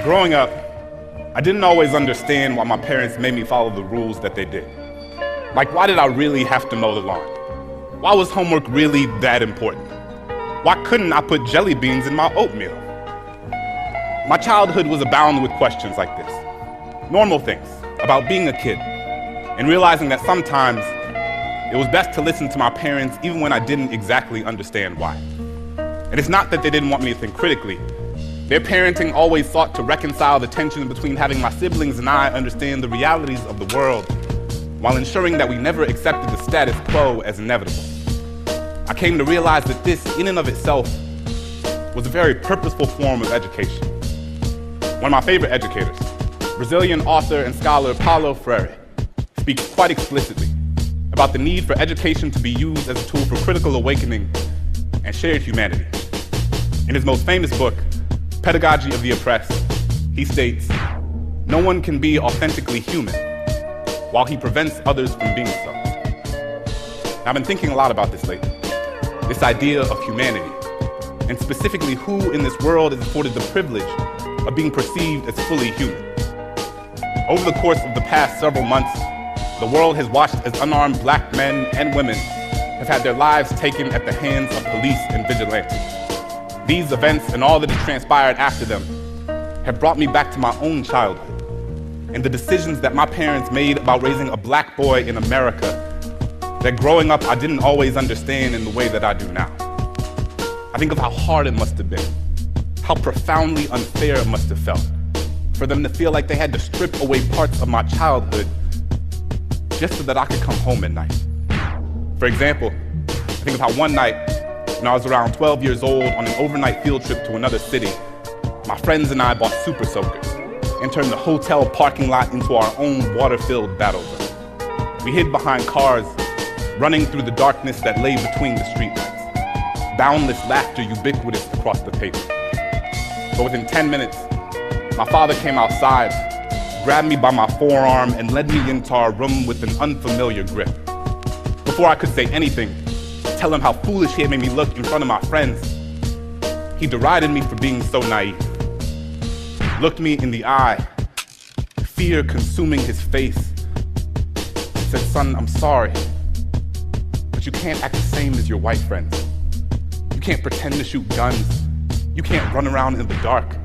Growing up, I didn't always understand why my parents made me follow the rules that they did. Like, why did I really have to mow the lawn? Why was homework really that important? Why couldn't I put jelly beans in my oatmeal? My childhood was abound with questions like this. Normal things about being a kid and realizing that sometimes it was best to listen to my parents even when I didn't exactly understand why. And it's not that they didn't want me to think critically. Their parenting always sought to reconcile the tension between having my siblings and I understand the realities of the world while ensuring that we never accepted the status quo as inevitable. I came to realize that this, in and of itself, was a very purposeful form of education. One of my favorite educators, Brazilian author and scholar Paulo Freire, speaks quite explicitly about the need for education to be used as a tool for critical awakening and shared humanity. In his most famous book, Pedagogy of the Oppressed, he states, "No one can be authentically human while he prevents others from being so." I've been thinking a lot about this lately, this idea of humanity, and specifically who in this world is afforded the privilege of being perceived as fully human. Over the course of the past several months, the world has watched as unarmed black men and women have had their lives taken at the hands of police and vigilantes. These events and all that has transpired after them have brought me back to my own childhood and the decisions that my parents made about raising a black boy in America that growing up I didn't always understand in the way that I do now. I think of how hard it must have been, how profoundly unfair it must have felt for them to feel like they had to strip away parts of my childhood just so that I could come home at night. For example, I think of how one night, when I was around 12 years old on an overnight field trip to another city, my friends and I bought super soakers and turned the hotel parking lot into our own water-filled battle zone. We hid behind cars, running through the darkness that lay between the streetlights. Boundless laughter ubiquitous across the pavement. But within 10 minutes, my father came outside, grabbed me by my forearm, and led me into our room with an unfamiliar grip. Before I could say anything, tell him how foolish he had made me look in front of my friends, he derided me for being so naive. Looked me in the eye, fear consuming his face, and said, "Son, I'm sorry, but you can't act the same as your white friends. You can't pretend to shoot guns. You can't run around in the dark.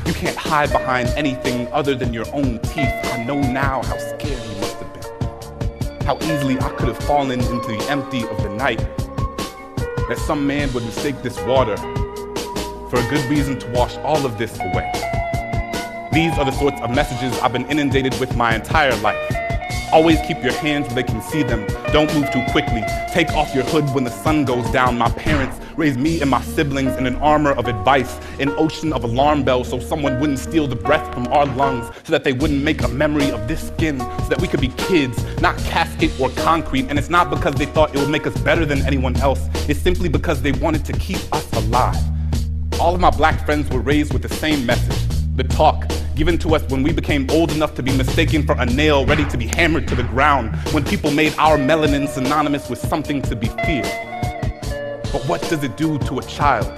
You can't hide behind anything other than your own teeth. I know now how scared he must have been. How easily I could have fallen into the empty of the night. That some man would mistake this water for a good reason to wash all of this away." These are the sorts of messages I've been inundated with my entire life. Always keep your hands where they can see them. Don't move too quickly. Take off your hood when the sun goes down. My parents raised me and my siblings in an armor of advice, an ocean of alarm bells so someone wouldn't steal the breath from our lungs, so that they wouldn't make a memory of this skin, so that we could be kids, not casket or concrete. And it's not because they thought it would make us better than anyone else. It's simply because they wanted to keep us alive. All of my black friends were raised with the same message, the talk given to us when we became old enough to be mistaken for a nail ready to be hammered to the ground, when people made our melanin synonymous with something to be feared. But what does it do to a child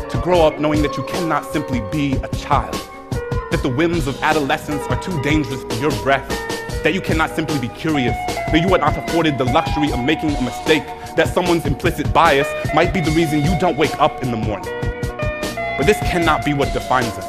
to grow up knowing that you cannot simply be a child, that the whims of adolescence are too dangerous for your breath, that you cannot simply be curious, that you are not afforded the luxury of making a mistake, that someone's implicit bias might be the reason you don't wake up in the morning. But this cannot be what defines us,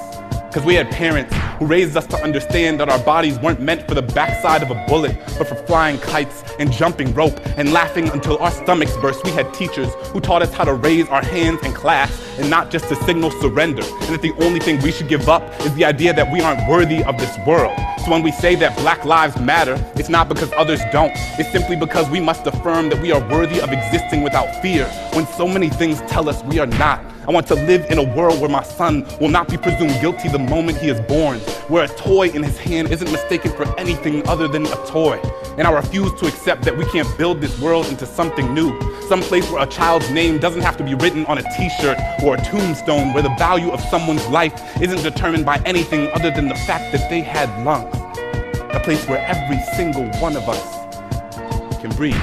because we had parents who raised us to understand that our bodies weren't meant for the backside of a bullet, but for flying kites and jumping rope and laughing until our stomachs burst. We had teachers who taught us how to raise our hands in class and not just to signal surrender, and that the only thing we should give up is the idea that we aren't worthy of this world. So when we say that Black lives matter, it's not because others don't. It's simply because we must affirm that we are worthy of existing without fear, when so many things tell us we are not. I want to live in a world where my son will not be presumed guilty the moment he is born, where a toy in his hand isn't mistaken for anything other than a toy. And I refuse to accept that we can't build this world into something new, some place where a child's name doesn't have to be written on a t-shirt or a tombstone, where the value of someone's life isn't determined by anything other than the fact that they had lungs. A place where every single one of us can breathe.